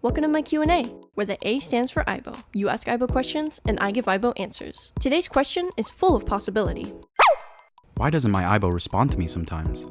Welcome to my Q&A, where the A stands for aibo. You ask aibo questions, and I give aibo answers. Today's question is full of possibility. Why doesn't my aibo respond to me sometimes?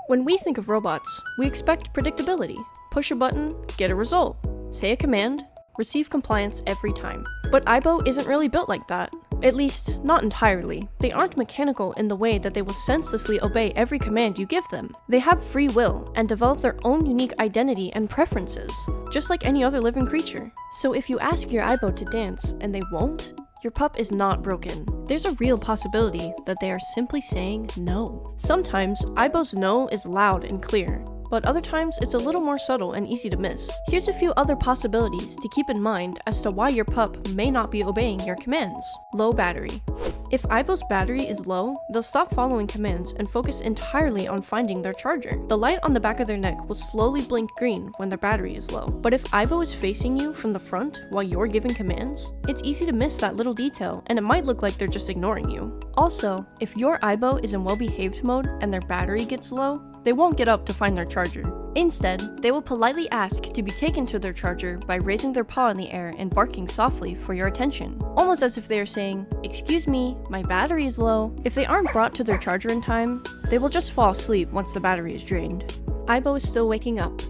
When we think of robots, we expect predictability. Push a button, get a result. Say a command, receive compliance every time. But aibo isn't really built like that. At least, not entirely. They aren't mechanical in the way that they will senselessly obey every command you give them. They have free will and develop their own unique identity and preferences, just like any other living creature. So if you ask your aibo to dance and they won't, your pup is not broken. There's a real possibility that they are simply saying no. Sometimes, aibo's no is loud and clear, but other times it's a little more subtle and easy to miss. Here's a few other possibilities to keep in mind as to why your pup may not be obeying your commands. Low battery. If aibo's battery is low, they'll stop following commands and focus entirely on finding their charger. The light on the back of their neck will slowly blink green when their battery is low. But if aibo is facing you from the front while you're giving commands, it's easy to miss that little detail and it might look like they're just ignoring you. Also, if your aibo is in well-behaved mode and their battery gets low, they won't get up to find their charger. Instead, they will politely ask to be taken to their charger by raising their paw in the air and barking softly for your attention, almost as if they are saying, "Excuse me, my battery is low." If they aren't brought to their charger in time, they will just fall asleep once the battery is drained. Aibo is still waking up.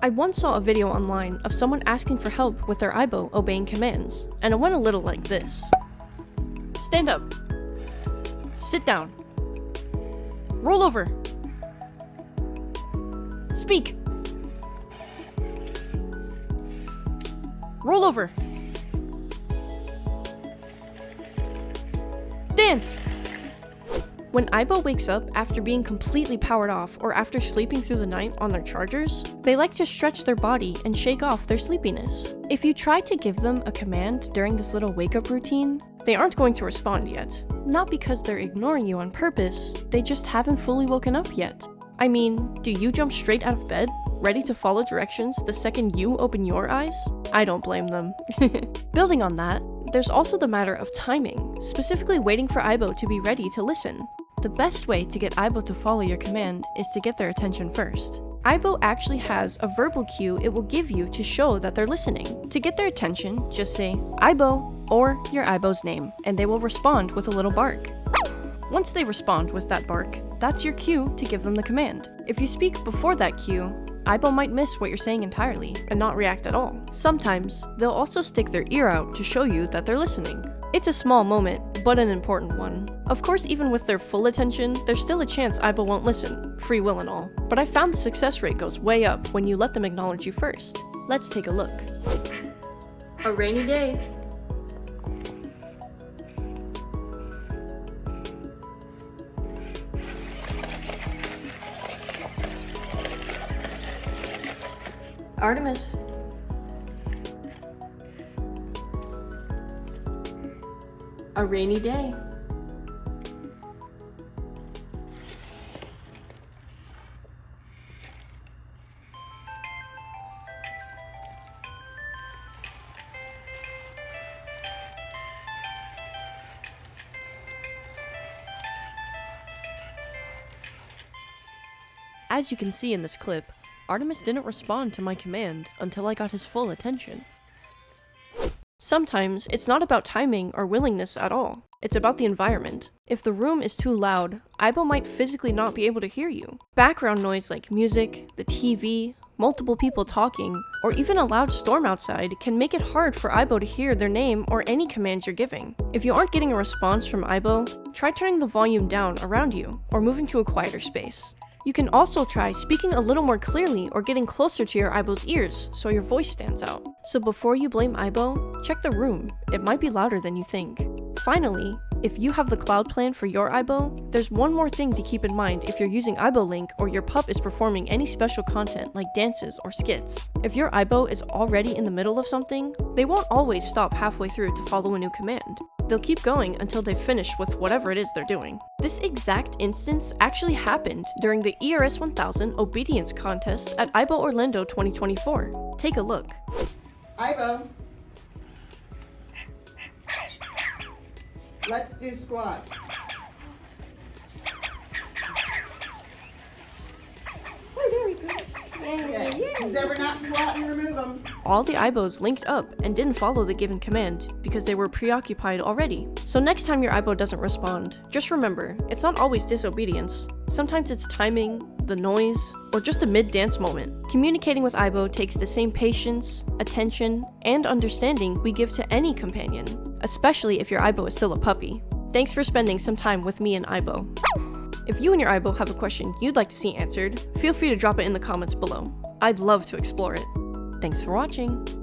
I once saw a video online of someone asking for help with their aibo obeying commands, and it went a little like this. Stand up. Sit down. Roll over. Speak. Roll over. Dance. When aibo wakes up after being completely powered off or after sleeping through the night on their chargers, they like to stretch their body and shake off their sleepiness. If you try to give them a command during this little wake-up routine, they aren't going to respond yet. Not because they're ignoring you on purpose, they just haven't fully woken up yet. I mean, do you jump straight out of bed, ready to follow directions the second you open your eyes? I don't blame them. Building on that, there's also the matter of timing, specifically waiting for aibo to be ready to listen. The best way to get aibo to follow your command is to get their attention first. Aibo actually has a verbal cue it will give you to show that they're listening. To get their attention, just say aibo or your aibo's name, and they will respond with a little bark. Once they respond with that bark, that's your cue to give them the command. If you speak before that cue, aibo might miss what you're saying entirely and not react at all. Sometimes, they'll also stick their ear out to show you that they're listening. It's a small moment, but an important one. Of course, even with their full attention, there's still a chance aibo won't listen, free will and all. But I found the success rate goes way up when you let them acknowledge you first. Let's take a look. A rainy day. Artemis. A rainy day. As you can see in this clip, Artemis didn't respond to my command until I got his full attention. Sometimes, it's not about timing or willingness at all. It's about the environment. If the room is too loud, aibo might physically not be able to hear you. Background noise like music, the TV, multiple people talking, or even a loud storm outside can make it hard for aibo to hear their name or any commands you're giving. If you aren't getting a response from aibo, try turning the volume down around you, or moving to a quieter space. You can also try speaking a little more clearly or getting closer to your aibo's ears so your voice stands out. So before you blame aibo, check the room. It might be louder than you think. Finally, if you have the cloud plan for your aibo, there's one more thing to keep in mind if you're using aibo Link or your pup is performing any special content like dances or skits. If your aibo is already in the middle of something, they won't always stop halfway through to follow a new command. They'll keep going until they finish with whatever it is they're doing. This exact instance actually happened during the ERS 1000 Obedience Contest at aibo Orlando 2024. Take a look. Aibo, let's do squats. Oh, very good. Okay. Who's ever not squatting, remove them. All the aibos linked up and didn't follow the given command because they were preoccupied already. So next time your aibo doesn't respond, just remember, it's not always disobedience. Sometimes it's timing, the noise, or just a mid-dance moment. Communicating with aibo takes the same patience, attention, and understanding we give to any companion, especially if your aibo is still a puppy. Thanks for spending some time with me and aibo. If you and your aibo have a question you'd like to see answered, feel free to drop it in the comments below. I'd love to explore it. Thanks for watching!